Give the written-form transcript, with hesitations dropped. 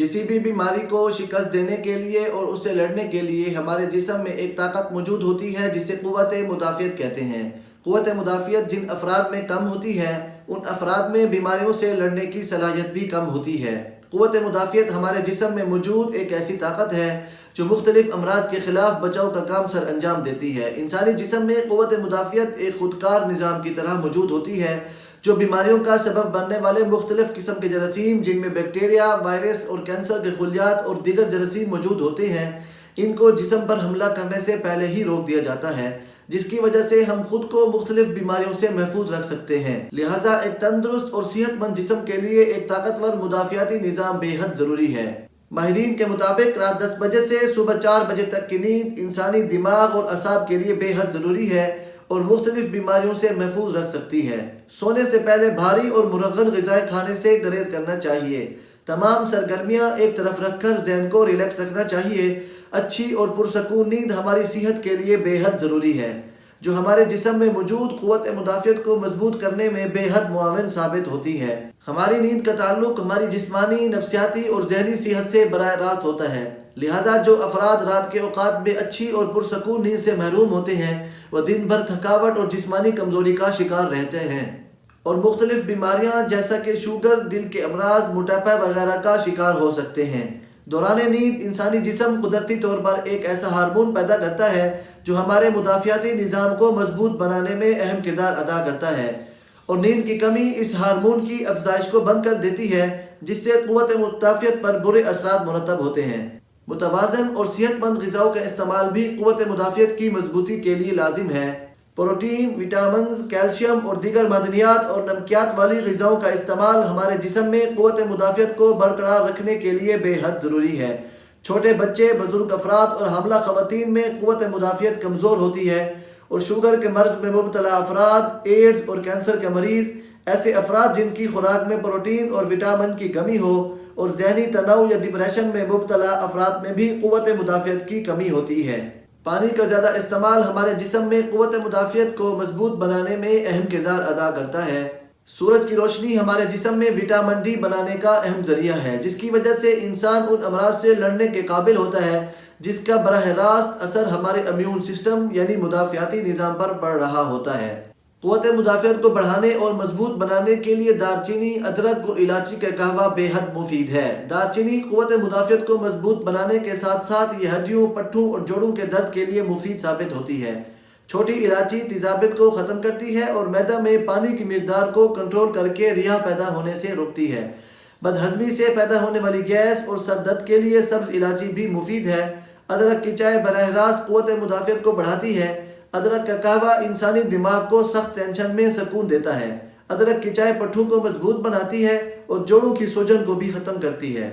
किसी भी बीमारी को शिकस्त देने के लिए और उससे लड़ने के लिए हमारे जिस्म में एक ताकत मौजूद होती है जिसे क़ुव्वत मुदाफ़ियत कहते हैं। क़ुव्वत मुदाफ़ियत जिन अफराद में कम होती है उन अफराद में बीमारियों से लड़ने की सलाहियत भी कम होती है। क़ुव्वत मुदाफ़ियत हमारे जिस्म में मौजूद एक ऐसी ताकत है जो मुख्तलिफ अमराज के ख़िलाफ़ बचाव का काम सर अंजाम देती है। इंसानी जिस्म में क़ुव्वत मुदाफ़ियत एक ख़ुदकार निज़ाम की तरह मौजूद होती है जो बीमारियों का सबब बनने वाले मुख्तलिफ किस्म के जरासीम, जिनमें बैक्टीरिया, वायरस और कैंसर के खुलियात और दीगर जरासीम मौजूद होते हैं, इनको जिस्म पर हमला करने से पहले ही रोक दिया जाता है, जिसकी वजह से हम खुद को मुख्तलिफ बीमारियों से महफूज रख सकते हैं। लिहाजा एक तंदुरुस्त और सेहतमंद जिस्म के लिए एक ताकतवर मुदाफ़ियाती निज़ाम बेहद ज़रूरी है। माहिरीन के मुताबिक रात 10 बजे से सुबह 4 बजे तक की नींद इंसानी दिमाग और असाब के लिए बेहद ज़रूरी है और मुख्तलिफ बीमारियों से महफूज रख सकती है। सोने से पहले भारी और मुरग़्ग़न ग़िज़ाएँ खाने से गुरेज़ करना चाहिए। तमाम सरगर्मियाँ एक तरफ रखकर ज़हन को रिलैक्स रखना चाहिए। अच्छी और पुरसकून नींद हमारी सेहत के लिए बेहद ज़रूरी है, जो हमारे जिस्म में मौजूद क़ुव्वत मुदाफ़ियत को मजबूत करने में बेहद मुआविन साबित होती है। हमारी नींद का ताल्लुक़ हमारी जिस्मानी, नफ्सियाती और ज़हनी सेहत से बराह रास्त होता है। लिहाजा जो अफराद रात के औक़ात में अच्छी और पुरसकून नींद से महरूम होते हैं वह दिन भर थकावट और जिस्मानी कमज़ोरी का शिकार रहते हैं और मुख्तलिफ बीमारियाँ जैसा कि शुगर, दिल के अमराज, मोटापा वगैरह का शिकार हो सकते हैं। दौरान नींद इंसानी जिस्म कुदरती तौर पर एक ऐसा हार्मोन पैदा करता है जो हमारे मुदाफ़ियाती निज़ाम को मजबूत बनाने में अहम किरदार अदा करता है और नींद की कमी इस हार्मोन की अफजाइश को बंद कर देती है, जिससे क़ुव्वत मुदाफ़ियत पर बुरे असरात मुरतब होते हैं। मुतवाज़न और सेहतमंद ग़िज़ाओं का इस्तेमाल भी क़ुव्वत मुदाफ़ियत की मजबूती के लिए लाजिम है। प्रोटीन, विटामिन्स, कैल्शियम और दीगर मादनियात और नमकियात वाली ग़िज़ाओं का इस्तेमाल हमारे जिस्म में क़ुव्वत मुदाफ़ियत को बरकरार रखने के लिए बेहद ज़रूरी है। छोटे बच्चे, बुजुर्ग अफराद और हामला ख़वातीन में क़ुव्वत मुदाफ़ियत कमज़ोर होती है और शुगर के मर्ज़ में मुब्तला अफराद, एड्स और कैंसर के मरीज़, ऐसे अफराद जिनकी खुराक में प्रोटीन और विटामिन की कमी हो और ज़हनी तनाव या डिप्रेशन में मुब्तला अफराद में भी क़ुव्वत मुदाफ़ियत की कमी होती है। पानी का ज़्यादा इस्तेमाल हमारे जिस्म में क़ुव्वत मुदाफ़ियत को मजबूत बनाने में अहम किरदार अदा करता है। सूरज की रोशनी हमारे जिस्म में विटामिन डी बनाने का अहम ज़रिया है, जिसकी वजह से इंसान उन अमराज से लड़ने के काबिल होता है जिसका बराह रास्त असर हमारे इम्यून सिस्टम यानी मुदाफ़ियाती निज़ाम पर पड़ रहा होता है। क़ुव्वत मुदाफ़ियत को बढ़ाने और मजबूत बनाने के लिए दारचीनी, अदरक और इलायची का कहवा बेहद मुफीद है। दारचीनी क़ुव्वत मुदाफ़ियत को मजबूत बनाने के साथ साथ ये हड्डियों, पट्ठों और जोड़ों के दर्द के लिए मुफीद साबित होती है। छोटी इलायची तेज़ाबियत को ख़त्म करती है और मैदा में पानी की मिक़दार को कंट्रोल करके रिया पैदा होने से रोकती है। बदहज़मी से पैदा होने वाली गैस और सर दर्द के लिए सब्ज़ इलायची भी मुफीद है। अदरक की चाय बराह रास्त क़ुव्वत मुदाफ़ियत को बढ़ाती है। अदरक का कहवा इंसानी दिमाग को सख्त टेंशन में सुकून देता है। अदरक की चाय पट्ठों को मजबूत बनाती है और जोड़ों की सूजन को भी ख़त्म करती है।